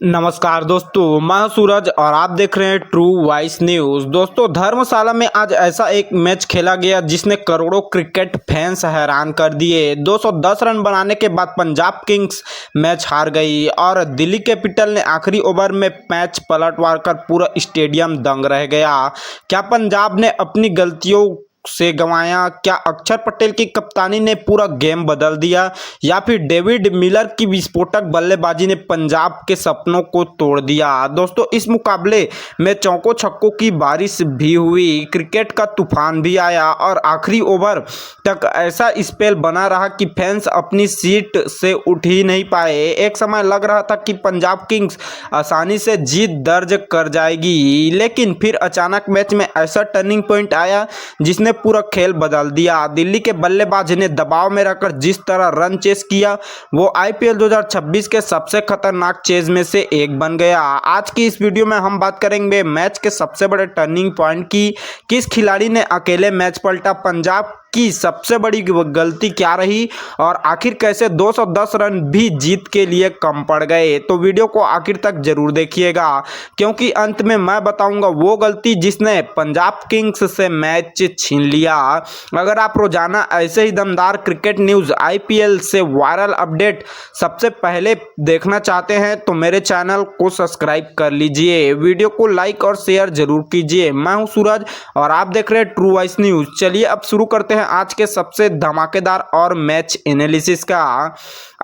नमस्कार दोस्तों, मैं हूं सूरज और आप देख रहे हैं ट्रू वॉइस न्यूज़। दोस्तों, धर्मशाला में आज ऐसा एक मैच खेला गया जिसने करोड़ों क्रिकेट फैंस हैरान कर दिए। 210 रन बनाने के बाद पंजाब किंग्स मैच हार गई और दिल्ली कैपिटल ने आखिरी ओवर में मैच पलटवार कर पूरा स्टेडियम दंग रह गया। क्या पंजाब ने अपनी गलतियों से गंवाया? क्या अक्षर पटेल की कप्तानी ने पूरा गेम बदल दिया या फिर डेविड मिलर की विस्फोटक बल्लेबाजी ने पंजाब के सपनों को तोड़ दिया? दोस्तों, इस मुकाबले में चौकों छक्कों की बारिश भी हुई, क्रिकेट का तूफान भी आया और आखिरी ओवर तक ऐसा स्पेल बना रहा कि फैंस अपनी सीट से उठ ही नहीं पाए। एक समय लग रहा था कि पंजाब किंग्स आसानी से जीत दर्ज कर जाएगी, लेकिन फिर अचानक मैच में ऐसा टर्निंग पॉइंट आया जिसने पूरा खेल बदल दिया। दिल्ली के बल्लेबाज ने दबाव में रहकर जिस तरह रन चेस किया वो आईपीएल 2026 के सबसे खतरनाक चेज में से एक बन गया। आज की इस वीडियो में हम बात करेंगे मैच के सबसे बड़े टर्निंग पॉइंट की। किस खिलाड़ी ने अकेले मैच पलटा, पंजाब की सबसे बड़ी गलती क्या रही और आखिर कैसे 210 रन भी जीत के लिए कम पड़ गए। तो वीडियो को आखिर तक जरूर देखिएगा, क्योंकि अंत में मैं बताऊंगा वो गलती जिसने पंजाब किंग्स से मैच छीन लिया। अगर आप रोजाना ऐसे ही दमदार क्रिकेट न्यूज़, आईपीएल से वायरल अपडेट सबसे पहले देखना चाहते हैं तो मेरे चैनल को सब्सक्राइब कर लीजिए, वीडियो को लाइक और शेयर जरूर कीजिए। मैं हूं सूरज और आप देख रहे हैं ट्रू वॉइस न्यूज़। चलिए अब शुरू करते हैं आज के सबसे धमाकेदार और मैच एनालिसिस का।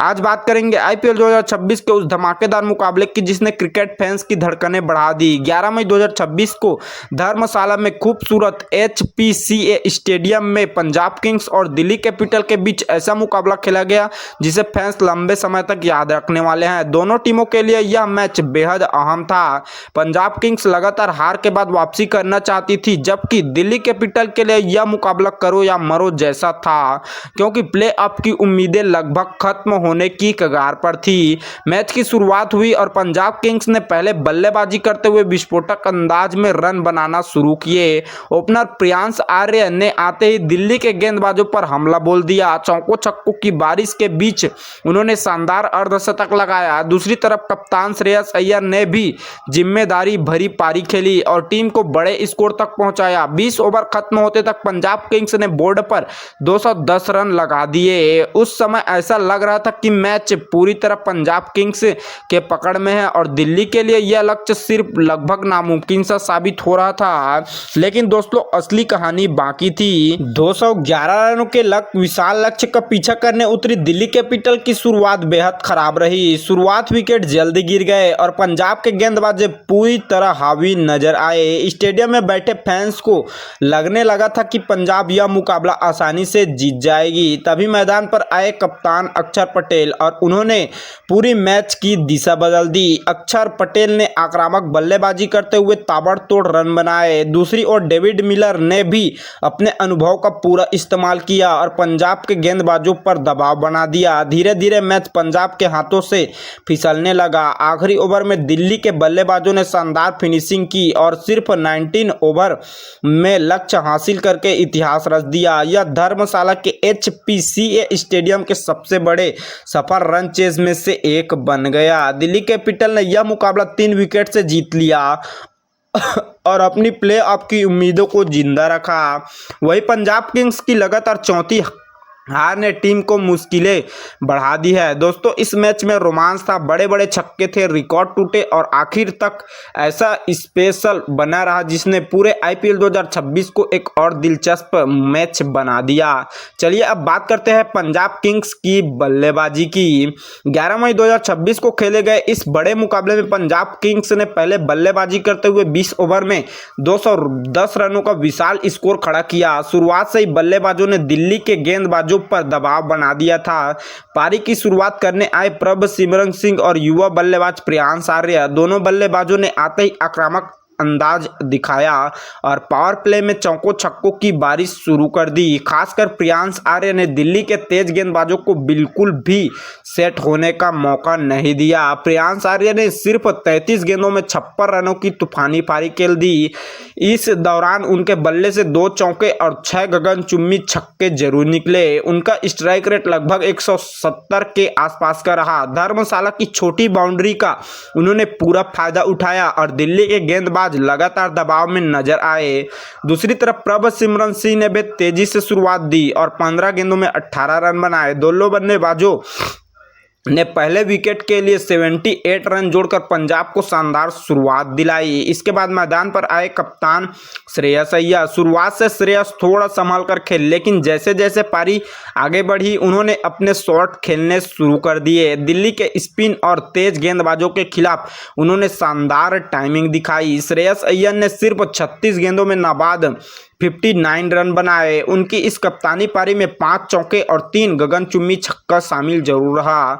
आज बात करेंगे आईपीएल 2026 के उस धमाकेदार मुकाबले की जिसने क्रिकेट फैंस की धड़कनें बढ़ा दी। 11 मई 2026 को धर्मशाला में खूबसूरत एचपीसीए स्टेडियम में पंजाब किंग्स और दिल्ली कैपिटल के बीच ऐसा मुकाबला खेला गया जिसे फैंस लंबे समय तक याद रखने वाले हैं। दोनों टीमों के लिए यह मैच बेहद अहम था। पंजाब किंग्स लगातार हार के बाद वापसी करना चाहती थी, जबकि दिल्ली कैपिटल के लिए यह मुकाबला करो या मरो जैसा था, क्योंकि प्लेऑफ की उम्मीदें लगभग खत्म होने की कगार पर थी। मैच की शुरुआत हुई और पंजाब किंग्स ने पहले बल्लेबाजी करते हुए विस्फोटक अंदाज में रन बनाना शुरू किए। ओपनर प्रियांश आर्य ने आते ही दिल्ली के गेंदबाजों पर हमला बोल दिया। चौकों छक्कों की बारिश के बीच उन्होंने शानदार अर्धशतक लगाया। दूसरी तरफ कप्तान श्रेयस अय्यर ने भी जिम्मेदारी भरी पारी खेली और टीम को बड़े स्कोर तक पहुंचाया। 20 ओवर खत्म होते तक पंजाब किंग्स ने बोर्ड पर 210 रन लगा दिए। उस समय ऐसा लग रहा था कि मैच पूरी तरह पंजाब किंग्स के पकड़ में है और दिल्ली के लिए यह लक्ष्य सिर्फ लगभग नामुमकिन सा साबित हो रहा था। लेकिन दोस्तों, असली कहानी बाकी थी। 211 रनों के विशाल लक्ष्य का पीछा करने उतरी दिल्ली कैपिटल की शुरुआत बेहद खराब रही। शुरुआत विकेट जल्दी गिर गए और पंजाब के गेंदबाज पूरी तरह हावी नजर आए। स्टेडियम में बैठे फैंस को लगने लगा था कि पंजाब यह मुकाबला आसानी से जीत जाएगी। तभी मैदान पर आए कप्तान अक्षर पटेल और उन्होंने पूरी मैच की दिशा बदल दी। अक्षर पटेल ने आक्रामक बल्लेबाजी करते हुए ताबड़तोड़ रन बनाए। दूसरी ओर डेविड मिलर ने भी अपने अनुभव का पूरा इस्तेमाल किया और पंजाब के गेंदबाजों पर दबाव बना दिया। धीरे धीरे मैच पंजाब के हाथों से फिसलने लगा। आखिरी ओवर में दिल्ली के बल्लेबाजों ने शानदार फिनिशिंग की और सिर्फ 19 ओवर में लक्ष्य हासिल करके इतिहास रच दिया। यह धर्मशाला के एचपीसीए स्टेडियम के सबसे बड़े सफल रन चेज में से एक बन गया। दिल्ली कैपिटल ने यह मुकाबला 3 विकेट से जीत लिया और अपनी प्ले ऑफ की उम्मीदों को जिंदा रखा। वही पंजाब किंग्स की लगातार चौथी हार ने टीम को मुश्किलें बढ़ा दी है। दोस्तों, इस मैच में रोमांस था, बड़े बड़े छक्के थे, रिकॉर्ड टूटे और आखिर तक ऐसा स्पेशल बना रहा जिसने पूरे आईपीएल 2026 को एक और दिलचस्प मैच बना दिया। चलिए अब बात करते हैं पंजाब किंग्स की बल्लेबाजी की। 11 मई 2026 को खेले गए इस बड़े मुकाबले में पंजाब किंग्स ने पहले बल्लेबाजी करते हुए 20 ओवर में 210 रनों का विशाल स्कोर खड़ा किया। शुरुआत से ही बल्लेबाजों ने दिल्ली के गेंदबाजों पर दबाव बना दिया था। पारी की शुरुआत करने आए प्रभ सिमरन सिंह और युवा बल्लेबाज प्रियांश आर्य, दोनों बल्लेबाजों ने आते ही आक्रामक अंदाज दिखाया और पावर प्ले में चौकों छक्कों की बारिश शुरू कर दी। खासकर प्रियांश आर्य ने दिल्ली के तेज गेंदबाजों को बिल्कुल भी सेट होने का मौका नहीं दिया। प्रियांश आर्य ने सिर्फ 33 गेंदों में 56 रनों की तूफानी पारी खेल दी। इस दौरान उनके बल्ले से 2 चौके और 6 गगनचुंबी छक्के जरूर निकले। उनका स्ट्राइक रेट लगभग 170 के आसपास का रहा। धर्मशाला की छोटी बाउंड्री का उन्होंने पूरा फायदा उठाया और दिल्ली के गेंदबाज लगातार दबाव में नजर आए। दूसरी तरफ प्रभसिमरन सिंह ने भी तेजी से शुरुआत दी और 15 गेंदों में 18 रन बनाए। दोनों बल्लेबाजों ने पहले विकेट के लिए 78 रन जोड़कर पंजाब को शानदार शुरुआत दिलाई। इसके बाद मैदान पर आए कप्तान श्रेयस अय्यर। शुरुआत से श्रेयस थोड़ा संभाल कर खेले, लेकिन जैसे जैसे पारी आगे बढ़ी उन्होंने अपने शॉट खेलने शुरू कर दिए। दिल्ली के स्पिन और तेज गेंदबाजों के खिलाफ उन्होंने शानदार टाइमिंग दिखाई। श्रेयस अय्यर ने सिर्फ 36 गेंदों में नाबाद 59 रन बनाए। उनकी इस कप्तानी पारी में 5 चौके और 3 गगनचुंबी छक्का शामिल जरूर रहा।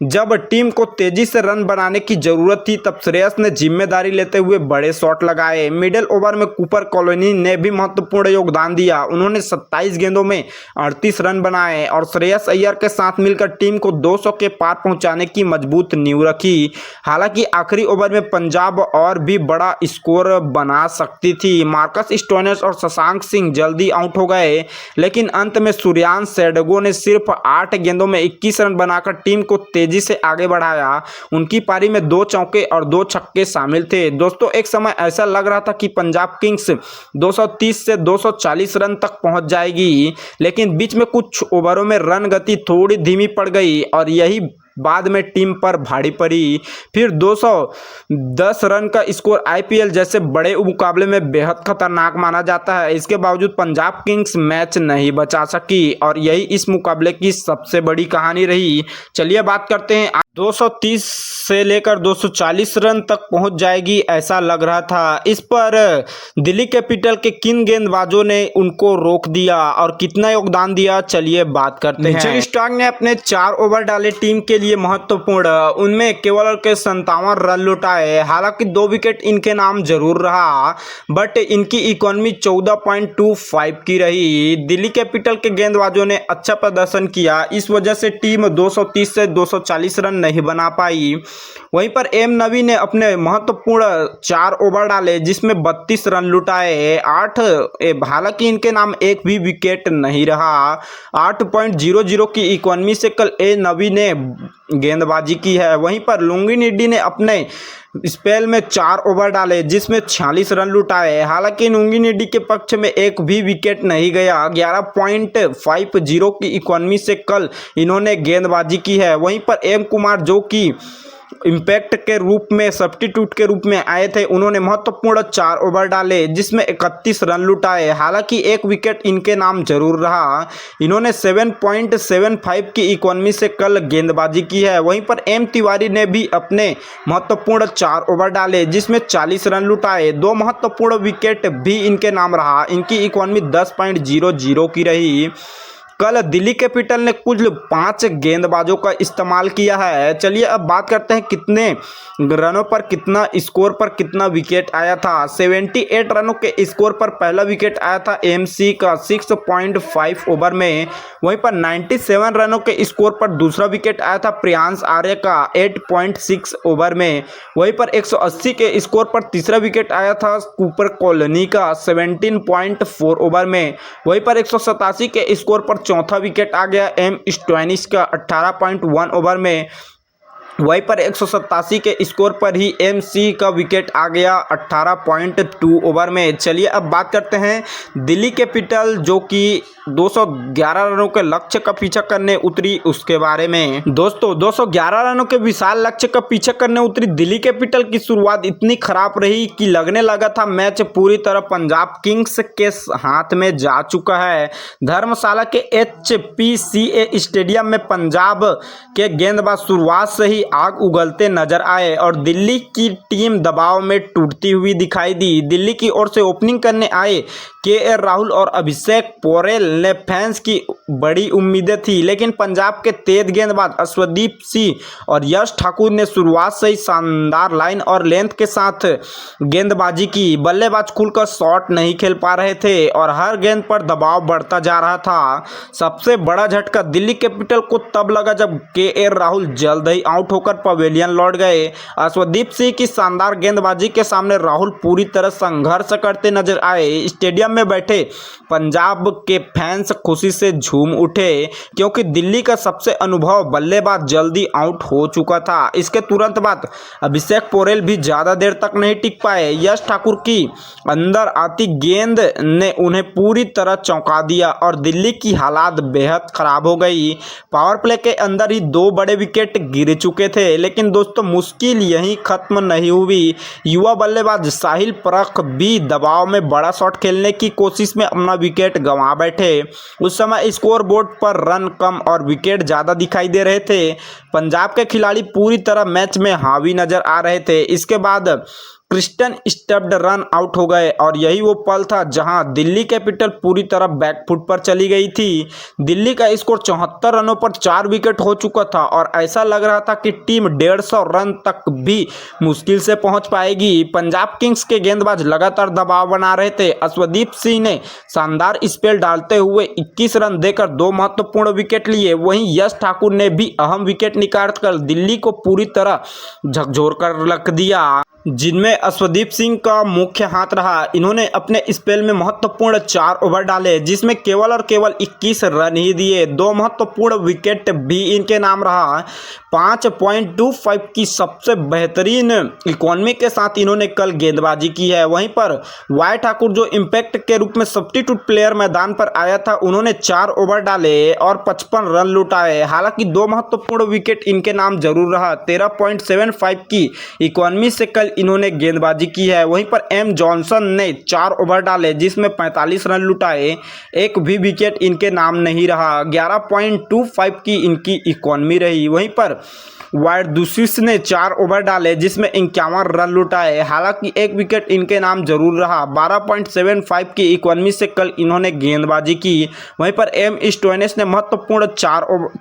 जब टीम को तेजी से रन बनाने की जरूरत थी तब श्रेयस ने जिम्मेदारी लेते हुए बड़े शॉट लगाए। मिडिल ओवर में कूपर कॉलोनी ने भी महत्वपूर्ण योगदान दिया। उन्होंने 27 गेंदों में 38 रन बनाए और श्रेयस अय्यर के साथ मिलकर टीम को 200 के पार पहुंचाने की मजबूत नींव रखी। हालांकि आखिरी ओवर में पंजाब और भी बड़ा स्कोर बना सकती थी। मार्कस स्टोइनिस और शशांक सिंह जल्दी आउट हो गए, लेकिन अंत में सूर्यांश सेडगो ने सिर्फ 8 गेंदों में 21 रन बनाकर टीम को तेजी से आगे बढ़ाया। उनकी पारी में 2 चौके और 2 छक्के शामिल थे। दोस्तों, एक समय ऐसा लग रहा था कि पंजाब किंग्स 230 से 240 रन तक पहुंच जाएगी, लेकिन बीच में कुछ ओवरों में रन गति थोड़ी धीमी पड़ गई और यही बाद में टीम पर भारी पड़ी। फिर 210 रन का स्कोर आईपीएल जैसे बड़े मुकाबले में बेहद खतरनाक माना जाता है। इसके बावजूद पंजाब किंग्स मैच नहीं बचा सकी और यही इस मुकाबले की सबसे बड़ी कहानी रही। चलिए बात करते हैं, 230 से लेकर 240 रन तक पहुंच जाएगी ऐसा लग रहा था। इस पर दिल्ली कैपिटल के किन गेंदबाजों ने उनको रोक दिया और कितना योगदान दिया, चलिए बात करते हैं। मिचेल स्टार्क ने अपने 4 ओवर डाले टीम के लिए महत्वपूर्ण, उनमें केवल के 57 रन लुटाए। हालांकि 2 विकेट इनके नाम जरूर रहा, बट इनकी इकोनॉमी 14.25 की रही। दिल्ली कैपिटल के गेंदबाजों ने अच्छा प्रदर्शन किया, इस वजह से टीम 230 से 240 रन नहीं बना पाई। वहीं पर एम नवी ने अपने महत्वपूर्ण 4 ओवर डाले जिसमें 32 रन लुटाए। हालांकि इनके नाम एक भी विकेट नहीं रहा। 8.00 की इकोनॉमी से कल ए नवी ने गेंदबाजी की है। वहीं पर लुंगिनिडी ने अपने स्पेल में 4 ओवर डाले जिसमें 46 रन लुटाए। हालांकि लुंगिनिडी के पक्ष में एक भी विकेट नहीं गया। 11.50 की इकोनॉमी से कल इन्होंने गेंदबाजी की है। वहीं पर एम कुमार जो कि इम्पैक्ट के रूप में सब्स्टिट्यूट के रूप में आए थे, उन्होंने महत्वपूर्ण 4 ओवर डाले जिसमें 31 रन लुटाए। हालांकि एक विकेट इनके नाम जरूर रहा। इन्होंने 7.75 की इकोनॉमी से कल गेंदबाजी की है। वहीं पर एम तिवारी ने भी अपने महत्वपूर्ण 4 ओवर डाले जिसमें 40 रन लुटाए। 2 महत्वपूर्ण विकेट भी इनके नाम रहा। इनकी इकोनॉमी 10.00 की रही। कल दिल्ली कैपिटल ने कुल 5 गेंदबाजों का इस्तेमाल किया है। चलिए अब बात करते हैं कितने रनों पर कितना स्कोर पर कितना विकेट आया था। 78 रनों के स्कोर पर पहला विकेट आया था एमसी का 6.5 ओवर में। वहीं पर 97 रनों के स्कोर पर दूसरा विकेट आया था प्रियांश आर्य का 8.6 ओवर में। वहीं पर 180 के स्कोर पर तीसरा विकेट आया था कूपर कॉलोनी का 17.4 ओवर में। वहीं पर 187 के स्कोर पर चौथा विकेट आ गया एम स्टोइनिस का 18.1 ओवर में। वहीं पर 187 के स्कोर पर ही एमसी का विकेट आ गया 18.2 ओवर में। चलिए अब बात करते हैं दिल्ली कैपिटल जो कि 211 रनों के लक्ष्य का पीछा करने उतरी उसके बारे में। दोस्तों, 211 रनों के विशाल लक्ष्य का पीछा करने उतरी दिल्ली कैपिटल की शुरुआत इतनी खराब रही कि लगने लगा था मैच पूरी तरह पंजाब किंग्स के हाथ में जा चुका है। धर्मशाला के HPCA स्टेडियम में पंजाब के गेंदबाज शुरुआत से ही आग उगलते नजर आए और दिल्ली की टीम दबाव में टूटती हुई दिखाई दी। दिल्ली की ओर से ओपनिंग करने आए KL राहुल और अभिषेक पोरेल खेलने फैंस की बड़ी उम्मीदें थी, लेकिन पंजाब के तेज गेंदबाज अर्शदीप सिंह और यश ठाकुर ने शुरुआत से ही शानदार लाइन और लेंथ के साथ गेंदबाजी की। बल्लेबाज खुलकर शॉट नहीं खेल पा रहे थे और हर गेंद पर दबाव बढ़ता जा रहा था। सबसे बड़ा झटका दिल्ली कैपिटल को तब लगा जब के राहुल जल्द ही आउट होकर पवेलियन लौट गए। अर्शदीप सिंह की शानदार गेंदबाजी के सामने राहुल पूरी तरह संघर्ष करते नजर आए। स्टेडियम में बैठे पंजाब के फैंस खुशी से झूम उठे क्योंकि दिल्ली का सबसे अनुभव बल्लेबाज जल्दी आउट हो चुका था। इसके तुरंत बाद अभिषेक पोरेल भी ज्यादा देर तक नहीं टिक पाए। यश ठाकुर की अंदर आती गेंद ने उन्हें पूरी तरह चौंका दिया और दिल्ली की हालात बेहद खराब हो गई। पावर प्ले के अंदर ही 2 बड़े विकेट गिर चुके थे, लेकिन दोस्तों मुश्किल यहीं खत्म नहीं हुई। युवा बल्लेबाज साहिल परख भी दबाव में बड़ा शॉट खेलने की कोशिश में अपना विकेट गंवा बैठे। उस समय स्कोर बोर्ड पर रन कम और विकेट ज्यादा दिखाई दे रहे थे। पंजाब के खिलाड़ी पूरी तरह मैच में हावी नजर आ रहे थे। इसके बाद क्रिस्टन स्टब्ड रन आउट हो गए और यही वो पल था जहां दिल्ली कैपिटल पूरी तरह बैकफुट पर चली गई थी। दिल्ली का स्कोर 74 रनों पर 4 विकेट हो चुका था और ऐसा लग रहा था कि टीम 150 रन तक भी मुश्किल से पहुंच पाएगी। पंजाब किंग्स के गेंदबाज लगातार दबाव बना रहे थे। अर्शदीप सिंह ने शानदार स्पेल डालते हुए 21 रन देकर 2 महत्वपूर्ण विकेट लिए। वहीं यश ठाकुर ने भी अहम विकेट निकालकर दिल्ली को पूरी तरह झकझोर कर रख दिया, जिनमें अर्शदीप सिंह का मुख्य हाथ रहा। इन्होंने अपने स्पेल में महत्वपूर्ण 4 ओवर डाले, जिसमें केवल और केवल 21 रन ही दिए। 2 महत्वपूर्ण विकेट भी इनके नाम रहा। 5.25 की सबसे बेहतरीन इकोनॉमी के साथ इन्होंने कल गेंदबाजी की है। वहीं पर वाई ठाकुर जो इम्पैक्ट के रूप में सब्स्टिट्यूट प्लेयर मैदान पर आया था, उन्होंने 4 ओवर डाले और 55 रन लुटाए। हालांकि 2 महत्वपूर्ण विकेट इनके नाम जरूर रहा। 13.75 की इकोनॉमी से कल इन्होंने गेंदबाजी की है। वहीं पर एम जॉनसन ने 4 ओवर डाले, जिसमें 45 रन लुटाए। एक भी विकेट इनके नाम नहीं रहा। 11.25 की इनकी इकोनॉमी रही। वहीं पर वाइड दुसिस ने 4 ओवर डाले, जिसमें 51 रन लुटाए। हालांकि एक विकेट इनके नाम जरूर रहा। 12.75 की इकोनॉमी से कल इन्होंने गेंदबाजी की। वहीं पर एम स्टोइनिस ने महत्वपूर्ण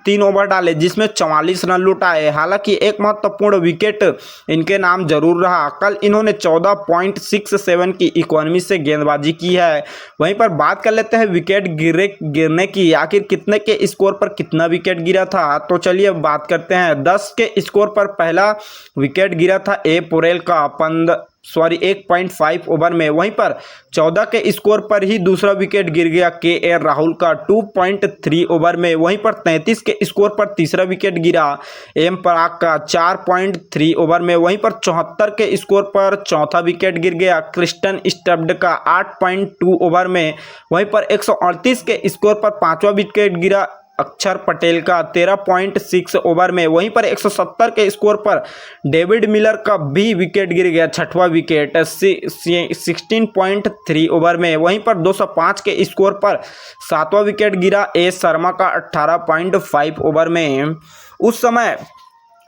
3 ओवर डाले, जिसमें 44 रन लुटाए। हालांकि एक महत्वपूर्ण विकेट इनके नाम जरूर रहा। कल इन्होंने 14.67 की इकोनॉमी से गेंदबाजी की है। वहीं पर बात कर लेते हैं विकेट गिरने की। आखिर कितने के स्कोर पर कितना विकेट गिरा था, तो चलिए बात करते हैं। 10 के स्कोर पर पहला विकेट गिरा था पोरेल का 1.5 ओवर में। वहीं पर 14 के स्कोर पर ही दूसरा विकेट गिर गया के राहुल का 2.3 ओवर में। वहीं पर 33 के स्कोर पर तीसरा विकेट गिरा एम पराग का 4.3 ओवर में। वहीं पर 74 के स्कोर पर चौथा विकेट गिर गया क्रिस्टन स्टब्ड का 8.2 ओवर में। वहीं पर 138 के स्कोर पर पांचवा विकेट गिरा अक्षर पटेल का 13.6 ओवर में। वहीं पर 170 के स्कोर पर डेविड मिलर का भी विकेट गिर गया, छठवां विकेट 16.3 ओवर में। वहीं पर 205 के स्कोर पर सातवां विकेट गिरा ए शर्मा का 18.5 ओवर में। उस समय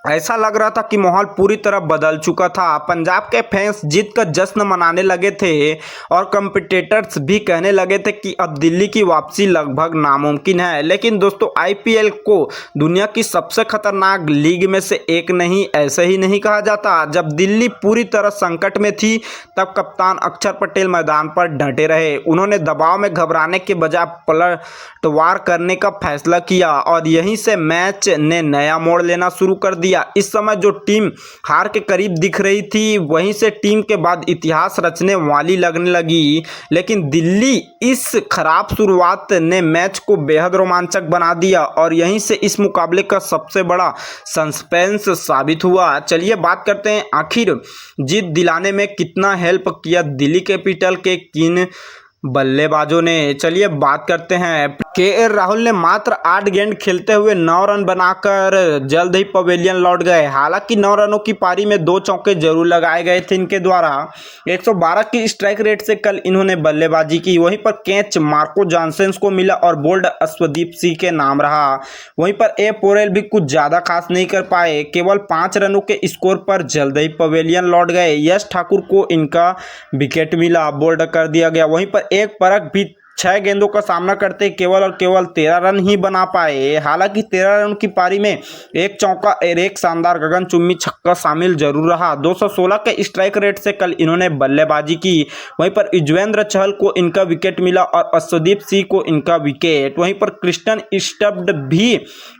ऐसा लग रहा था कि माहौल पूरी तरह बदल चुका था। पंजाब के फैंस जीत का जश्न मनाने लगे थे और कम्पिटिटर्स भी कहने लगे थे कि अब दिल्ली की वापसी लगभग नामुमकिन है। लेकिन दोस्तों आईपीएल को दुनिया की सबसे खतरनाक लीग में से एक नहीं, ऐसे ही नहीं कहा जाता। जब दिल्ली पूरी तरह संकट में थी तब कप्तान अक्षर पटेल मैदान पर डटे रहे। उन्होंने दबाव में घबराने के बजाय पलटवार करने का फैसला किया और यहीं से मैच ने नया मोड़ लेना शुरू कर दिया। इस समय जो टीम हार के करीब दिख रही थी, वहीं से टीम के बाद इतिहास रचने वाली लगने लगी। लेकिन दिल्ली इस खराब शुरुआत ने मैच को बेहद रोमांचक बना दिया और यहीं से इस मुकाबले का सबसे बड़ा सस्पेंस साबित हुआ। चलिए बात करते हैं आखिर जीत दिलाने में कितना हेल्प किया दिल्ली कैपिटल के किन बल्लेबाजों ने। चलिए बात करते हैं। के राहुल ने मात्र 8 गेंद खेलते हुए 9 रन बनाकर जल्द ही पवेलियन लौट गए। हालांकि 9 रनों की पारी में 2 चौके जरूर लगाए गए थे इनके द्वारा। 112 की स्ट्राइक रेट से कल इन्होंने बल्लेबाजी की। वहीं पर कैच मार्को जॉनसन को मिला और बोल्ड अर्शदीप सिंह के नाम रहा। वहीं पर पोरेल भी कुछ ज्यादा खास नहीं कर पाए, केवल 5 रनों के स्कोर पर जल्द ही पवेलियन लौट गए। यश ठाकुर को इनका विकेट मिला, बोल्ड कर दिया गया। वहीं पर एक परख भी 6 गेंदों का सामना करते केवल और केवल 13 रन ही बना पाए। हालांकि 13 रन की पारी में एक चौका और एक शानदार गगनचुंबी छक्का शामिल जरूर रहा। 216 के स्ट्राइक रेट से कल इन्होंने बल्लेबाजी की। वहीं पर युजवेंद्र चहल को इनका विकेट मिला और अर्शदीप सिंह को इनका विकेट। वहीं पर क्रिस्टन स्टब्ड भी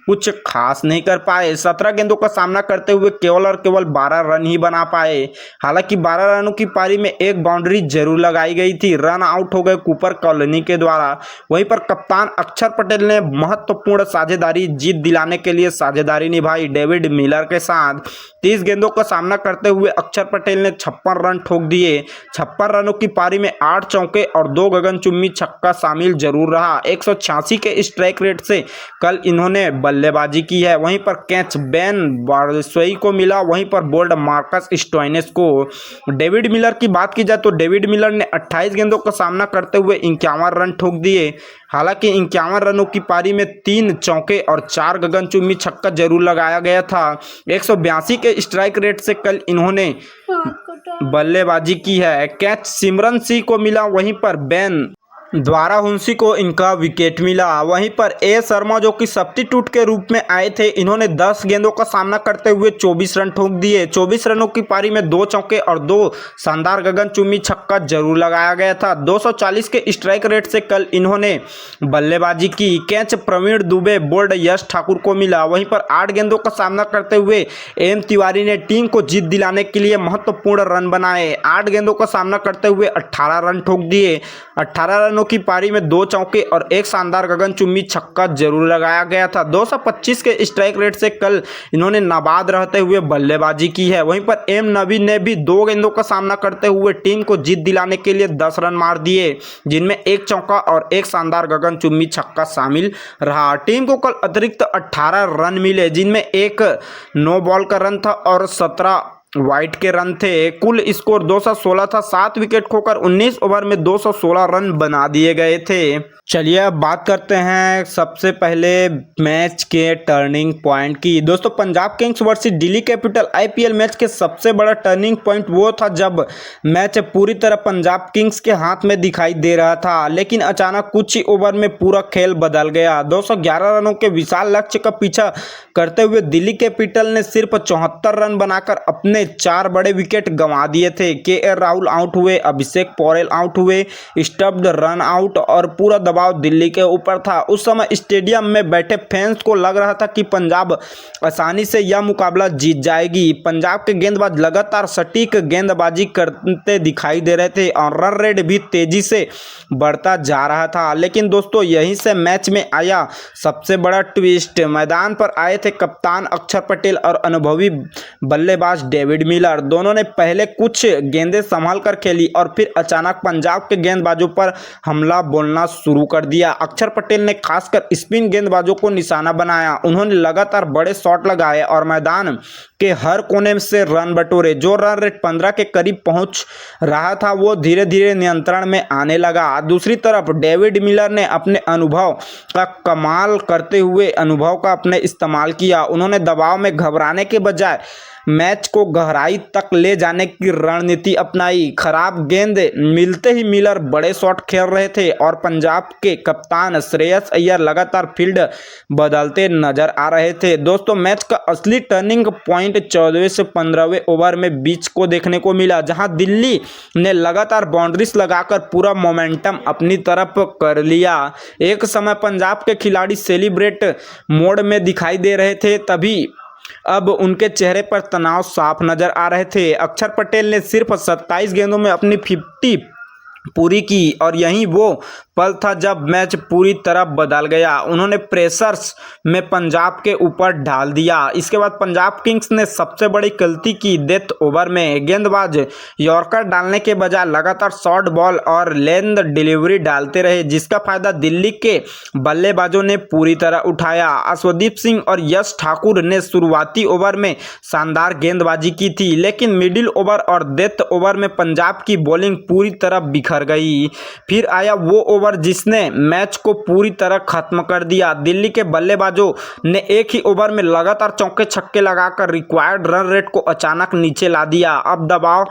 कुछ खास नहीं कर पाए। 17 गेंदों का सामना करते हुए केवल और केवल 12 रन ही बना पाए। हालांकि 12 रनों की पारी में एक बाउंड्री जरूर लगाई गई थी, रन आउट हो गए कूपर कॉलोनी के द्वारा। वहीं पर कप्तान अक्षर पटेल ने महत्वपूर्ण साझेदारी जीत दिलाने के लिए साझेदारी निभाई डेविड मिलर के साथ। 30 गेंदों का सामना करते हुए अक्षर पटेल ने 56 रन ठोक दिए। 56 रनों की पारी में 8 चौके और 2 गगनचुंबी छक्का शामिल जरूर रहा। 186 के स्ट्राइक रेट से कल इन्होंने बल्लेबाजी की है। वहीं पर कैच बेन बारसोई को मिला, वहीं पर बोल्ड मार्कस स्टोइनिस को। डेविड मिलर की बात की जाए तो डेविड मिलर ने 28 गेंदों का सामना करते हुए 51 रन ठोक दिए। हालांकि 51 रनों की पारी में 3 चौके और 4 गगनचुंबी छक्का जरूर लगाया गया था। 182 के स्ट्राइक रेट से कल इन्होंने बल्लेबाजी की है। कैच सिमरन सिंह को मिला, वहीं पर बेन द्वाराहुंसी को इनका विकेट मिला। वहीं पर ए शर्मा जो कि सब्स्टिट्यूट के रूप में आए थे, इन्होंने 10 गेंदों का सामना करते हुए 24 रन ठोक दिए। 24 रनों की पारी में 2 चौके और 2 शानदार गगनचुंबी छक्का जरूर लगाया गया था। 240 के स्ट्राइक रेट से कल इन्होंने बल्लेबाजी की। कैच प्रवीण दुबे बोल्ड यश ठाकुर को मिला। वहीं पर 8 गेंदों का सामना करते हुए एम तिवारी ने टीम को जीत दिलाने के लिए महत्वपूर्ण रन बनाए। 8 गेंदों का सामना करते हुए 18 रन ठोक दिए। 18 रनों की पारी में 2 चौके और एक शानदार गगनचुंबी छक्का जरूर लगाया गया था। 225 के स्ट्राइक रेट से कल इन्होंने नाबाद रहते हुए बल्लेबाजी की है। वहीं पर एम नबी ने भी 2 गेंदों का सामना करते हुए टीम को जीत दिलाने के लिए 10 रन मार दिए, जिनमें एक चौका और एक शानदार गगनचुंबी छक्का शामिल रहा। टीम को कल अतिरिक्त 18 रन मिले, जिनमें एक नो बॉल का रन था और 17 वाइट के रन थे। कुल स्कोर 216 था। 7 विकेट खोकर 19 ओवर में 216 रन बना दिए गए थे। चलिए अब बात करते हैं सबसे पहले मैच के टर्निंग पॉइंट की। दोस्तों, Punjab Kings versus Delhi capital IPL match के सबसे बड़ा टर्निंग पॉइंट वो था जब मैच पूरी तरह पंजाब किंग्स के हाथ में दिखाई दे रहा था, लेकिन अचानक कुछ ही ओवर में पूरा खेल बदल गया। 211 रनों के विशाल लक्ष्य का पीछा करते हुए दिल्ली कैपिटल ने सिर्फ 74 रन बनाकर अपने 4 बड़े विकेट गंवा दिए थे। केएल राहुल आउट हुए, अभिषेक पौरेल आउट हुए, स्टब्ड रन आउट और पूरा दबाव दिल्ली के ऊपर था। उस समय स्टेडियम में बैठे फैंस को लग रहा था कि पंजाब आसानी से यह मुकाबला जीत जाएगी। पंजाब के गेंदबाज लगातार सटीक गेंदबाजी करते दिखाई दे रहे थे और रन रेट भी तेजी से बढ़ता जा रहा था। लेकिन दोस्तों, यहीं से मैच में आया सबसे बड़ा ट्विस्ट। मैदान पर आए थे कप्तान अक्षर पटेल और अनुभवी बल्लेबाज डेविड मिलर। दोनों ने पहले कुछ गेंदें संभाल कर खेली और फिर अचानक पंजाब के गेंदबाजों पर हमला बोलना शुरू कर दिया। अक्षर पटेल ने खासकर स्पिन गेंदबाजों को निशाना बनाया। उन्होंने लगातार बड़े शॉट लगाए और मैदान के हर कोने से रन बटोरे। जो रन रेट 15 के करीब पहुंच रहा था, वो धीरे धीरे नियंत्रण में आने लगा। दूसरी तरफ डेविड मिलर ने अपने अनुभव का कमाल करते हुए अनुभव का अपने इस्तेमाल किया। उन्होंने दबाव में घबराने के बजाय मैच को गहराई तक ले जाने की रणनीति अपनाई। खराब गेंद मिलते ही मिलर बड़े शॉट खेल रहे थे और पंजाब के कप्तान श्रेयस अय्यर लगातार फील्ड बदलते नजर आ रहे थे। दोस्तों, मैच का असली टर्निंग पॉइंट 14वें से 15वें ओवर में बीच को देखने को मिला, जहां दिल्ली ने लगातार बाउंड्रीज लगाकर पूरा मोमेंटम अपनी तरफ कर लिया। एक समय पंजाब के खिलाड़ी सेलिब्रेट मोड में दिखाई दे रहे थे, तभी अब उनके चेहरे पर तनाव साफ नजर आ रहे थे। अक्षर पटेल ने सिर्फ 27 गेंदों में अपनी 50 पूरी की और यही वो पल था जब मैच पूरी तरह बदल गया। उन्होंने प्रेशर्स में पंजाब के ऊपर डाल दिया। इसके बाद पंजाब किंग्स ने सबसे बड़ी गलती की। डेथ ओवर में गेंदबाज यॉर्कर डालने के बजाय लगातार शॉर्ट बॉल और लेंथ डिलीवरी डालते रहे, जिसका फायदा दिल्ली के बल्लेबाजों ने पूरी तरह उठाया। अर्शदीप सिंह और यश ठाकुर ने शुरुआती ओवर में शानदार गेंदबाजी की थी, लेकिन मिडिल ओवर और डेथ ओवर में पंजाब की बॉलिंग पूरी तरह बिखर गई। फिर आया वो ओवर ओवर जिसने मैच को पूरी तरह खत्म कर दिया। दिल्ली के बल्लेबाजों ने एक ही ओवर में लगातार चौके छक्के लगाकर रिक्वायर्ड रन रेट को अचानक नीचे ला दिया। अब दबाव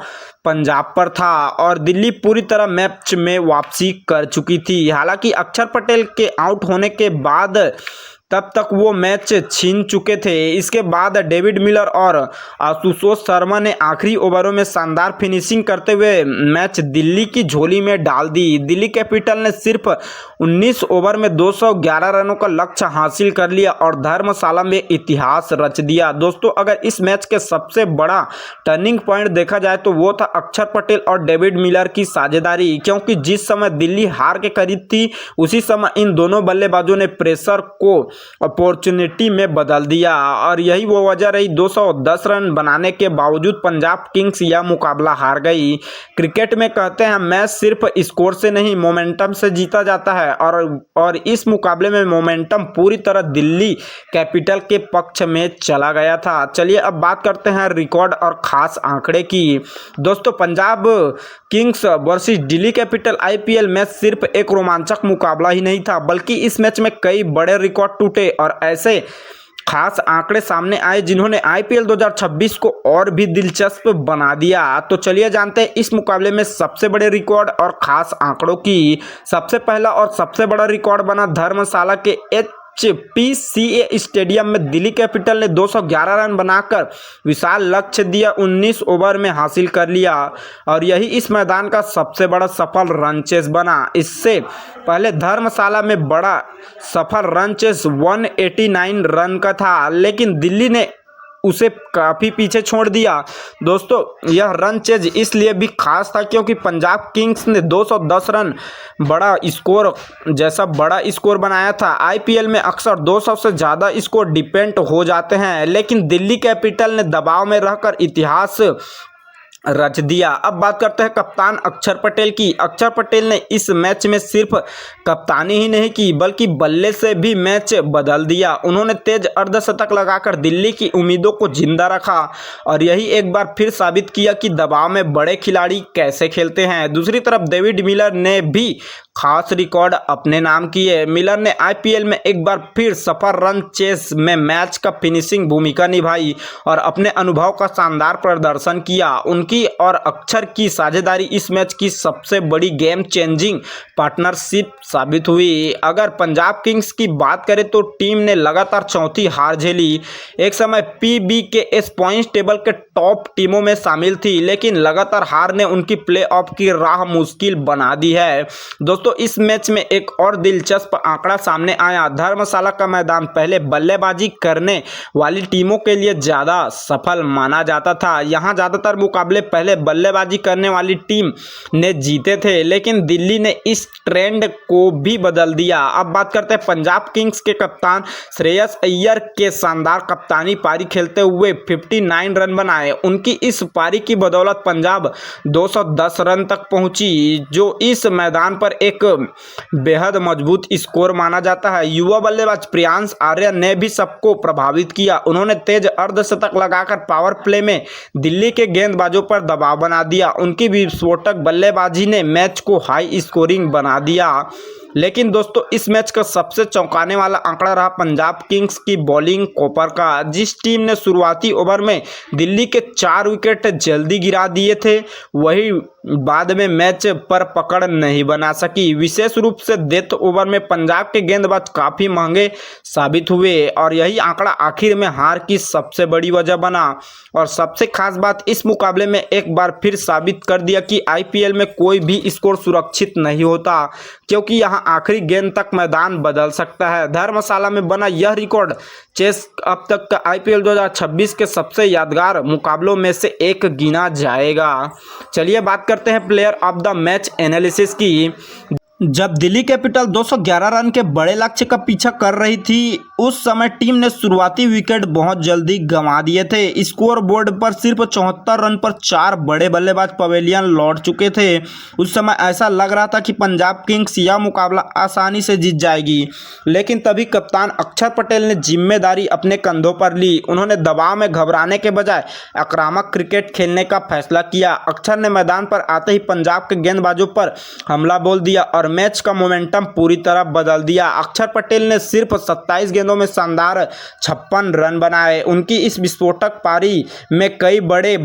पंजाब पर था और दिल्ली पूरी तरह मैच में वापसी कर चुकी थी। हालांकि अक्षर पटेल के आउट होने के बाद तब तक वो मैच छीन चुके थे। इसके बाद डेविड मिलर और आशुतोष शर्मा ने आखिरी ओवरों में शानदार फिनिशिंग करते हुए मैच दिल्ली की झोली में डाल दी। दिल्ली कैपिटल ने सिर्फ 19 ओवर में 211 रनों का लक्ष्य हासिल कर लिया और धर्मशाला में इतिहास रच दिया। दोस्तों, अगर इस मैच के सबसे बड़ा टर्निंग पॉइंट देखा जाए तो वो था अक्षर पटेल और डेविड मिलर की साझेदारी, क्योंकि जिस समय दिल्ली हार के करीब थी उसी समय इन दोनों बल्लेबाजों ने प्रेशर को अपॉर्चुनिटी में बदल दिया और यही वो वजह रही 210 रन बनाने के बावजूद पंजाब किंग्स यह मुकाबला हार गई। क्रिकेट में कहते हैं मैच सिर्फ स्कोर से नहीं मोमेंटम से जीता जाता है और इस मुकाबले में मोमेंटम पूरी तरह दिल्ली कैपिटल के पक्ष में चला गया था। चलिए अब बात करते हैं रिकॉर्ड और खास आंकड़े की। दोस्तों, Punjab Kings versus Delhi capital IPL match सिर्फ एक रोमांचक मुकाबला ही नहीं था, बल्कि इस मैच में कई बड़े रिकॉर्ड टूटे और ऐसे खास आंकड़े सामने आए जिन्होंने आईपीएल 2026 को और भी दिलचस्प बना दिया। तो चलिए जानते हैं इस मुकाबले में सबसे बड़े रिकॉर्ड और खास आंकड़ों की। सबसे पहला और सबसे बड़ा रिकॉर्ड बना धर्मशाला के HPCA स्टेडियम में दिल्ली कैपिटल ने 211 रन बनाकर विशाल लक्ष्य दिया 19 ओवर में हासिल कर लिया और यही इस मैदान का सबसे बड़ा सफल रन चेस बना। इससे पहले धर्मशाला में बड़ा सफल रन चेस 189 रन का था, लेकिन दिल्ली ने उसे काफ़ी पीछे छोड़ दिया। दोस्तों, यह रन चेज इसलिए भी खास था क्योंकि पंजाब किंग्स ने 210 रन बड़ा स्कोर बनाया था। आईपीएल में अक्सर 200 से ज़्यादा स्कोर डिपेंड हो जाते हैं, लेकिन दिल्ली कैपिटल ने दबाव में रहकर इतिहास रच दिया। अब बात करते हैं कप्तान अक्षर पटेल की। अक्षर पटेल ने इस मैच में सिर्फ कप्तानी ही नहीं की बल्कि बल्ले से भी मैच बदल दिया। उन्होंने तेज अर्धशतक लगाकर दिल्ली की उम्मीदों को जिंदा रखा और यही एक बार फिर साबित किया कि दबाव में बड़े खिलाड़ी कैसे खेलते हैं। दूसरी तरफ डेविड मिलर ने भी खास रिकॉर्ड अपने नाम किए। मिलर ने आईपीएल में एक बार फिर सफल रन चेस में मैच का फिनिशिंग भूमिका निभाई और अपने अनुभव का शानदार प्रदर्शन किया। उनकी और अक्षर की साझेदारी इस मैच की सबसे बड़ी गेम चेंजिंग पार्टनरशिप साबित हुई। अगर पंजाब किंग्स की बात करें तो टीम ने लगातार चौथी हार झेली। एक समय PBKS पॉइंट्स टेबल के टॉप टीमों में शामिल थी, लेकिन लगातार हार ने उनकी प्लेऑफ की राह मुश्किल बना दी है। दोस्तों, इस मैच में एक और दिलचस्प आंकड़ा सामने आया। धर्मशाला का मैदान पहले बल्लेबाजी करने वाली टीमों के लिए ज़्यादा सफल माना जाता था। यहाँ ज़्यादातर मुकाबले पहले बल्लेबाजी करने वाली टीम ने जीते थे, लेकिन दिल्ली ने इस ट्रेंड को भी बदल दिया। अब बात करते हैं पंजाब किंग्स के कप्तान श्रेयस अय्यर के शानदार कप्तानी पारी खेलते हुए 59 रन बनाए। उनकी इस पारी की बदौलत पंजाब 210 रन तक पहुंची, जो इस मैदान पर एक बेहद मजबूत स्कोर माना जाता है। युवा बल्लेबाज प्रियांश आर्या ने भी सबको प्रभावित किया। उन्होंने तेज अर्धशतक लगाकर पावर प्ले में दिल्ली के गेंदबाजों पर दबाव बना दिया। उनकी विस्फोटक बल्लेबाजी ने मैच को हाई स्कोरिंग बना दिया। लेकिन दोस्तों, इस मैच का सबसे चौंकाने वाला आंकड़ा रहा पंजाब किंग्स की बॉलिंग कॉपर का। जिस टीम ने शुरुआती ओवर में दिल्ली के 4 विकेट जल्दी गिरा दिए थे, वही बाद में मैच पर पकड़ नहीं बना सकी। विशेष रूप से डेथ ओवर में पंजाब के गेंदबाज काफ़ी महंगे साबित हुए और यही आंकड़ा आखिर में हार की सबसे बड़ी वजह बना। और सबसे खास बात, इस मुकाबले में एक बार फिर साबित कर दिया कि आईपीएल में कोई भी स्कोर सुरक्षित नहीं होता, क्योंकि यहाँ आखिरी गेंद तक मैदान बदल सकता है। धर्मशाला में बना यह रिकॉर्ड चेस अब तक का आईपीएल 2026 के सबसे यादगार मुकाबलों में से एक गिना जाएगा। चलिए बात करते हैं player of the match analysis की। जब दिल्ली कैपिटल 211 रन के बड़े लक्ष्य का पीछा कर रही थी, उस समय टीम ने शुरुआती विकेट बहुत जल्दी गंवा दिए थे। स्कोर बोर्ड पर सिर्फ 74 रन पर 4 बड़े बल्लेबाज पवेलियन लौट चुके थे। उस समय ऐसा लग रहा था कि पंजाब किंग्स यह मुकाबला आसानी से जीत जाएगी, लेकिन तभी कप्तान अक्षर पटेल ने जिम्मेदारी अपने कंधों पर ली। उन्होंने दबाव में घबराने के बजाय आक्रामक क्रिकेट खेलने का फैसला किया। अक्षर ने मैदान पर आते ही पंजाब के गेंदबाजों पर हमला बोल दिया और और मैच का मोमेंटम पूरी तरह बदल दिया। अक्षर पटेल ने सिर्फ 27 गेंदों में शानदार 56 रन बनाए। उनकी इस विस्फोटक पारी में कई बड़े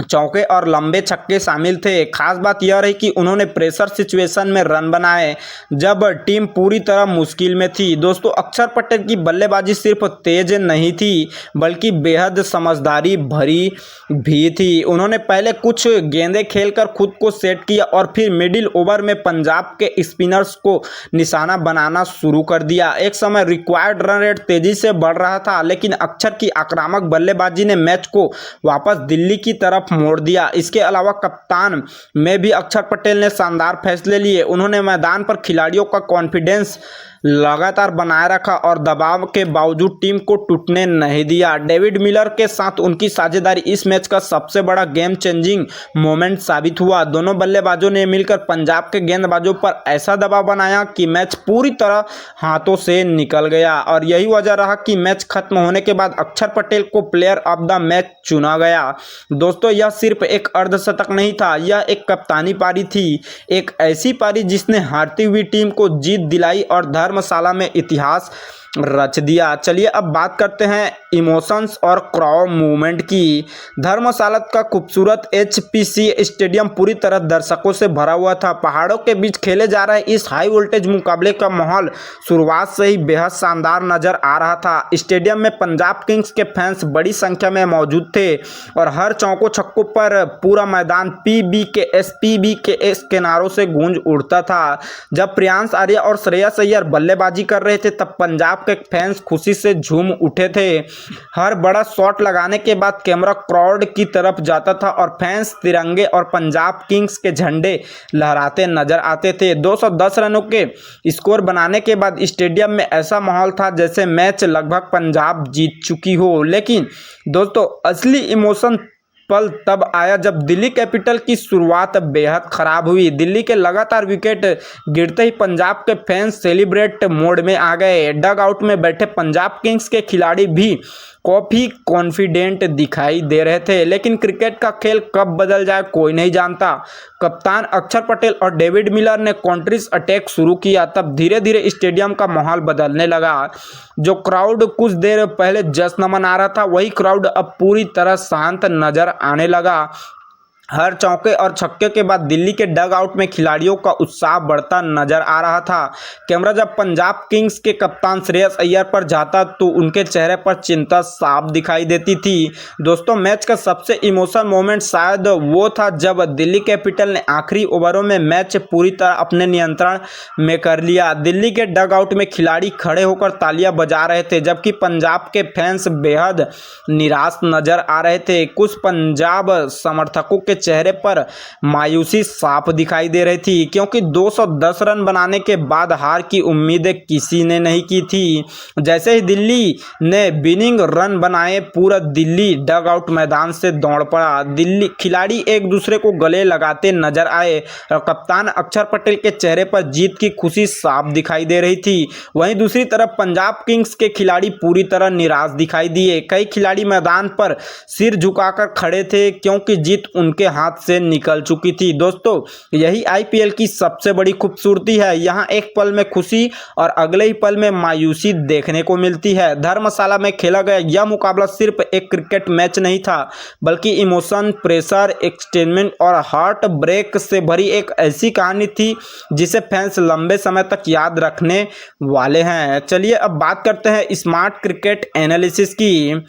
चौके और लंबे छक्के शामिल थे। खास बात यह रही कि उन्होंने प्रेशर सिचुएशन में रन बनाए जब टीम पूरी तरह मुश्किल में थी। दोस्तों, अक्षर पटेल की बल्लेबाजी सिर्फ तेज नहीं थी बल्कि बेहद समझदारी भरी भी थी। उन्होंने पहले कुछ गेंदें खेलकर खुद को सेट किया और फिर मिडिल ओवर में पंजाब के स्पिनर्स को निशाना बनाना शुरू कर दिया। एक समय रिक्वायर्ड रन रेट तेजी से बढ़ रहा था, लेकिन अक्षर की आक्रामक बल्लेबाजी ने मैच को वापस दिल्ली की तरफ मोड़ दिया। इसके अलावा कप्तान में भी अक्षर पटेल ने शानदार फैसले लिए। उन्होंने मैदान पर खिलाड़ियों का कॉन्फिडेंस लगातार बनाए रखा और दबाव के बावजूद टीम को टूटने नहीं दिया। डेविड मिलर के साथ उनकी साझेदारी इस मैच का सबसे बड़ा गेम चेंजिंग मोमेंट साबित हुआ। दोनों बल्लेबाजों ने मिलकर पंजाब के गेंदबाजों पर ऐसा दबाव बनाया कि मैच पूरी तरह हाथों से निकल गया और यही वजह रहा कि मैच खत्म होने के बाद अक्षर पटेल को प्लेयर ऑफ द मैच चुना गया। दोस्तों, यह सिर्फ एक अर्धशतक नहीं था, यह एक कप्तानी पारी थी। एक ऐसी पारी जिसने हारती हुई टीम को जीत दिलाई और धर्मशाला में इतिहास रच दिया। चलिए अब बात करते हैं इमोशंस और क्राउड मूवमेंट की। धर्मशाला का खूबसूरत एचपीसी स्टेडियम पूरी तरह दर्शकों से भरा हुआ था। पहाड़ों के बीच खेले जा रहे इस हाई वोल्टेज मुकाबले का माहौल शुरुआत से ही बेहद शानदार नजर आ रहा था। स्टेडियम में पंजाब किंग्स के फैंस बड़ी संख्या में मौजूद थे और हर चौकों छक्कों पर पूरा मैदान पीबीकेएस किनारों से गूंज उठता था। जब प्रियांश आर्या और श्रेयस अय्यर बल्लेबाजी कर रहे थे तब पंजाब के फैंस खुशी से झूम उठे थे। हर बड़ा शॉट लगाने के बाद कैमरा क्राउड की तरफ जाता था और फैंस तिरंगे और पंजाब किंग्स के झंडे लहराते नजर आते थे। 210 रनों के स्कोर बनाने के बाद स्टेडियम में ऐसा माहौल था जैसे मैच लगभग पंजाब जीत चुकी हो। लेकिन दोस्तों, असली इमोशन पल तब आया जब दिल्ली कैपिटल की शुरुआत बेहद खराब हुई। दिल्ली के लगातार विकेट गिरते ही पंजाब के फैंस सेलिब्रेट मोड में आ गए। डग आउट में बैठे पंजाब किंग्स के खिलाड़ी भी काफी कॉन्फिडेंट दिखाई दे रहे थे, लेकिन क्रिकेट का खेल कब बदल जाए कोई नहीं जानता। कप्तान अक्षर पटेल और डेविड मिलर ने काउंटर्स अटैक शुरू किया, तब धीरे धीरे स्टेडियम का माहौल बदलने लगा। जो क्राउड कुछ देर पहले जश्न मना रहा था, वही क्राउड अब पूरी तरह शांत नजर आने लगा। हर चौके और छक्के के बाद दिल्ली के डग आउट में खिलाड़ियों का उत्साह बढ़ता नजर आ रहा था। कैमरा जब पंजाब किंग्स के कप्तान श्रेयस अय्यर पर जाता तो उनके चेहरे पर चिंता साफ दिखाई देती थी। दोस्तों, मैच का सबसे इमोशनल मोमेंट शायद वो था जब दिल्ली कैपिटल ने आखिरी ओवरों में मैच पूरी तरह अपने नियंत्रण में कर लिया। दिल्ली के डग आउट में खिलाड़ी खड़े होकर तालियां बजा रहे थे, जबकि पंजाब के फैंस बेहद निराश नजर आ रहे थे। कुछ पंजाब समर्थकों के चेहरे पर मायूसी साफ दिखाई दे रही थी, क्योंकि 210 रन बनाने के बाद हार की उम्मीदें किसी ने नहीं की थी। जैसे ही दिल्ली ने विनिंग रन बनाए, पूरा दिल्ली डग आउट मैदान से दौड़ पड़ा। दिल्ली खिलाड़ी एक दूसरे को गले लगाते नजर आए और कप्तान अक्षर पटेल के चेहरे पर जीत की खुशी साफ दिखाई दे रही थी। वहीं दूसरी तरफ पंजाब किंग्स के खिलाड़ी पूरी तरह निराश दिखाई दिए। कई खिलाड़ी मैदान पर सिर झुकाकर खड़े थे, क्योंकि जीत उनके हाथ से निकल चुकी थी। दोस्तों, यही आईपीएल की सबसे बड़ी खूबसूरती है। यहां एक पल में खुशी और अगले ही पल में मायूसी देखने को मिलती है। धर्मशाला में खेला गया यह मुकाबला सिर्फ एक क्रिकेट मैच नहीं था, बल्कि इमोशन, प्रेशर, एक्सटेनमेंट और हार्ट ब्रेक से भरी एक ऐसी कहानी थी जिसे फैंस लंबे समय तक याद रखने वाले हैं। चलिए अब बात करते हैं स्मार्ट क्रिकेट एनालिसिस की,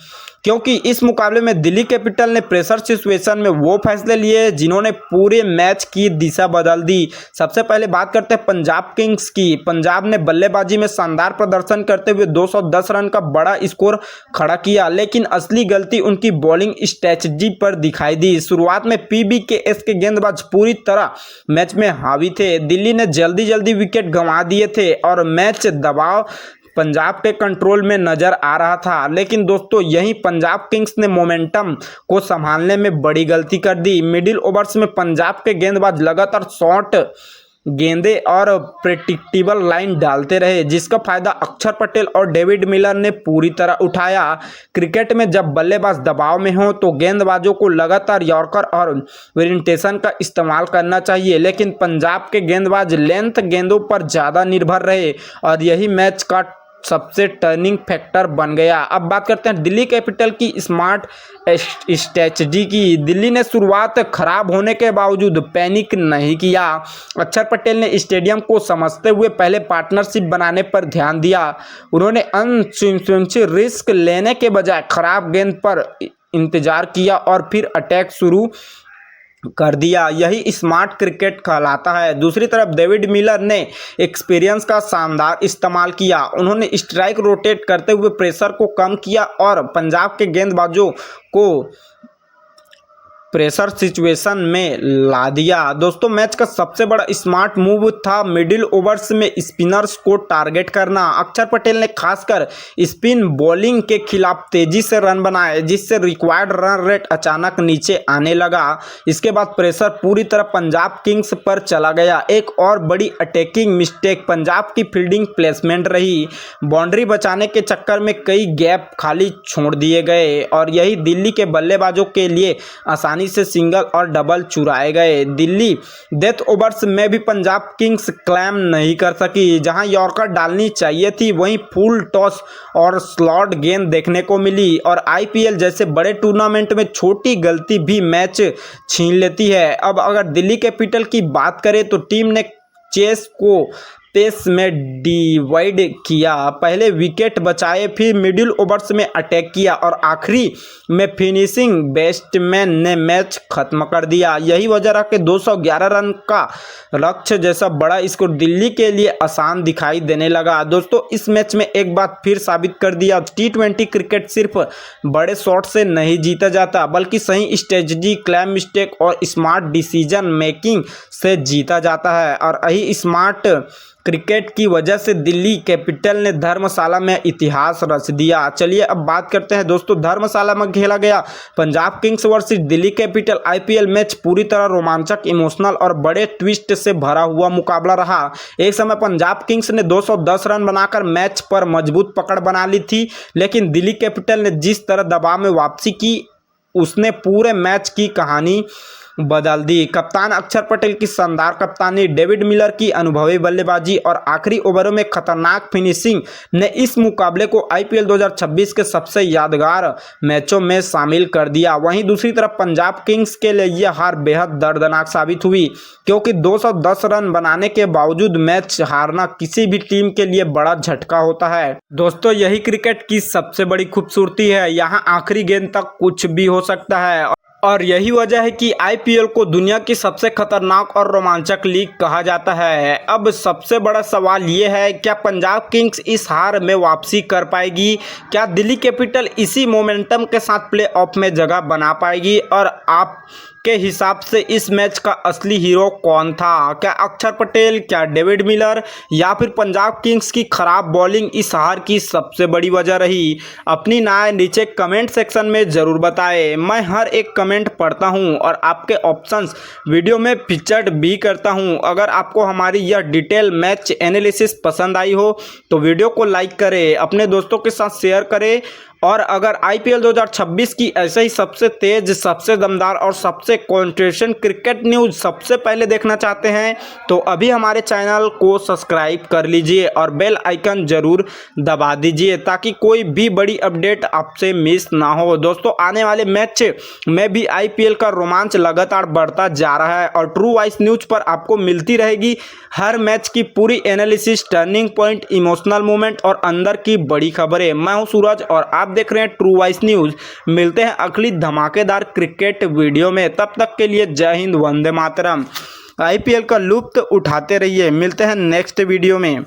क्योंकि इस मुकाबले में दिल्ली कैपिटल ने प्रेशर सिचुएशन में वो फैसले लिए जिन्होंने पूरे मैच की दिशा बदल दी। सबसे पहले बात करते हैं पंजाब किंग्स की। पंजाब ने बल्लेबाजी में शानदार प्रदर्शन करते हुए 210 रन का बड़ा स्कोर खड़ा किया, लेकिन असली गलती उनकी बॉलिंग स्ट्रेटजी पर दिखाई दी। शुरुआत में पीबीकेएस के गेंदबाज पूरी तरह मैच में हावी थे। दिल्ली ने जल्दी विकेट गंवा दिए थे और मैच दबाव पंजाब के कंट्रोल में नजर आ रहा था। लेकिन दोस्तों, यहीं पंजाब किंग्स ने मोमेंटम को संभालने में बड़ी गलती कर दी। मिडिल ओवर्स में पंजाब के गेंदबाज लगातार शॉट गेंदे और प्रेडिक्टेबल लाइन डालते रहे, जिसका फायदा अक्षर पटेल और डेविड मिलर ने पूरी तरह उठाया। क्रिकेट में जब बल्लेबाज दबाव में हो तो गेंदबाजों को लगातार यॉर्कर और वेरिएंटेशन का इस्तेमाल करना चाहिए, लेकिन पंजाब के गेंदबाज लेंथ गेंदों पर ज़्यादा निर्भर रहे और यही मैच का सबसे टर्निंग फैक्टर बन गया। अब बात करते हैं दिल्ली कैपिटल की स्मार्ट स्ट्रैटेजी की। दिल्ली ने शुरुआत खराब होने के बावजूद पैनिक नहीं किया। अक्षर पटेल ने स्टेडियम को समझते हुए पहले पार्टनरशिप बनाने पर ध्यान दिया। उन्होंने अनसुनिश्चित रिस्क लेने के बजाय खराब गेंद पर इंतजार किया और फिर अटैक शुरू कर दिया। यही स्मार्ट क्रिकेट कहलाता है। दूसरी तरफ डेविड मिलर ने एक्सपीरियंस का शानदार इस्तेमाल किया। उन्होंने स्ट्राइक रोटेट करते हुए प्रेशर को कम किया और पंजाब के गेंदबाजों को प्रेशर सिचुएशन में ला दिया। दोस्तों, मैच का सबसे बड़ा स्मार्ट मूव था मिडिल ओवर्स में स्पिनर्स को टारगेट करना। अक्षर पटेल ने खासकर स्पिन बॉलिंग के खिलाफ तेजी से रन बनाए, जिससे रिक्वायर्ड रन रेट अचानक नीचे आने लगा। इसके बाद प्रेशर पूरी तरह पंजाब किंग्स पर चला गया। एक और बड़ी अटैकिंग मिस्टेक पंजाब की फील्डिंग प्लेसमेंट रही। बाउंड्री बचाने के चक्कर में कई गैप खाली छोड़ दिए गए और यही दिल्ली के बल्लेबाजों के लिए आसानी से सिंगल और डबल चुराए गए। दिल्ली डेथ ओवर्स में भी पंजाब किंग्स क्लेम नहीं कर सकी। जहां यॉर्कर डालनी चाहिए थी, वहीं फुल टॉस और स्लॉट गेंद देखने को मिली और आईपीएल जैसे बड़े टूर्नामेंट में छोटी गलती भी मैच छीन लेती है। अब अगर दिल्ली कैपिटल की बात करें तो टीम ने चेस को पेस में डिवाइड किया। पहले विकेट बचाए, फिर मिडिल ओवर्स में अटैक किया और आखिरी में फिनिशिंग बैट्समैन ने मैच खत्म कर दिया। यही वजह रहा कि 211 रन का लक्ष्य जैसा बड़ा स्कोर दिल्ली के लिए आसान दिखाई देने लगा। दोस्तों, इस मैच में एक बात फिर साबित कर दिया, T20 क्रिकेट सिर्फ बड़े शॉट से नहीं जीता जाता, बल्कि सही स्ट्रेटजी, क्लैम मिस्टेक और स्मार्ट डिसीजन मेकिंग से जीता जाता है। और यही स्मार्ट क्रिकेट की वजह से दिल्ली कैपिटल ने धर्मशाला में इतिहास रच दिया। चलिए अब बात करते हैं दोस्तों, धर्मशाला में खेला गया Punjab Kings versus Delhi capital IPL match पूरी तरह रोमांचक, इमोशनल और बड़े ट्विस्ट से भरा हुआ मुकाबला रहा। एक समय पंजाब किंग्स ने 210 रन बनाकर मैच पर मजबूत पकड़ बना ली थी, लेकिन दिल्ली कैपिटल ने जिस तरह दबाव में वापसी की, उसने पूरे मैच की कहानी बदल दी। कप्तान अक्षर पटेल की शानदार कप्तानी, डेविड मिलर की अनुभवी बल्लेबाजी और आखिरी ओवरों में खतरनाक फिनिशिंग ने इस मुकाबले को आईपीएल 2026 के सबसे यादगार मैचों में शामिल कर दिया। वहीं दूसरी तरफ पंजाब किंग्स के लिए यह हार बेहद दर्दनाक साबित हुई, क्योंकि 210 रन बनाने के बावजूद मैच हारना किसी भी टीम के लिए बड़ा झटका होता है। दोस्तों, यही क्रिकेट की सबसे बड़ी खूबसूरती है। यहाँ आखिरी गेंद तक कुछ भी हो सकता है और यही वजह है कि आईपीएल को दुनिया की सबसे खतरनाक और रोमांचक लीग कहा जाता है। अब सबसे बड़ा सवाल ये है, क्या पंजाब किंग्स इस हार में वापसी कर पाएगी? क्या दिल्ली कैपिटल इसी मोमेंटम के साथ प्लेऑफ में जगह बना पाएगी? और आप के हिसाब से इस मैच का असली हीरो कौन था? क्या अक्षर पटेल, क्या डेविड मिलर, या फिर पंजाब किंग्स की खराब बॉलिंग इस हार की सबसे बड़ी वजह रही? अपनी राय नीचे कमेंट सेक्शन में ज़रूर बताएं। मैं हर एक कमेंट पढ़ता हूं और आपके ऑप्शंस वीडियो में फीचर्ड भी करता हूं। अगर आपको हमारी यह डिटेल मैच एनालिसिस पसंद आई हो तो वीडियो को लाइक करें, अपने दोस्तों के साथ शेयर करें और अगर आईपीएल 2026 की ऐसे ही सबसे तेज, सबसे दमदार और सबसे कंट्रोवर्शियल क्रिकेट न्यूज़ सबसे पहले देखना चाहते हैं तो अभी हमारे चैनल को सब्सक्राइब कर लीजिए और बेल आइकन ज़रूर दबा दीजिए ताकि कोई भी बड़ी अपडेट आपसे मिस ना हो। दोस्तों, आने वाले मैच में भी आईपीएल का रोमांच लगातार बढ़ता जा रहा है और ट्रू वॉइस न्यूज़ पर आपको मिलती रहेगी हर मैच की पूरी analysis, turning point, emotional moment और अंदर की बड़ी खबरें। मैं हूं सूरज और आप देख रहे हैं ट्रू वॉइस न्यूज़। मिलते हैं अगली धमाकेदार क्रिकेट वीडियो में, तब तक के लिए जय हिंद, वंदे मातरम। आईपीएल का लुत्फ उठाते रहिए। मिलते हैं नेक्स्ट वीडियो में।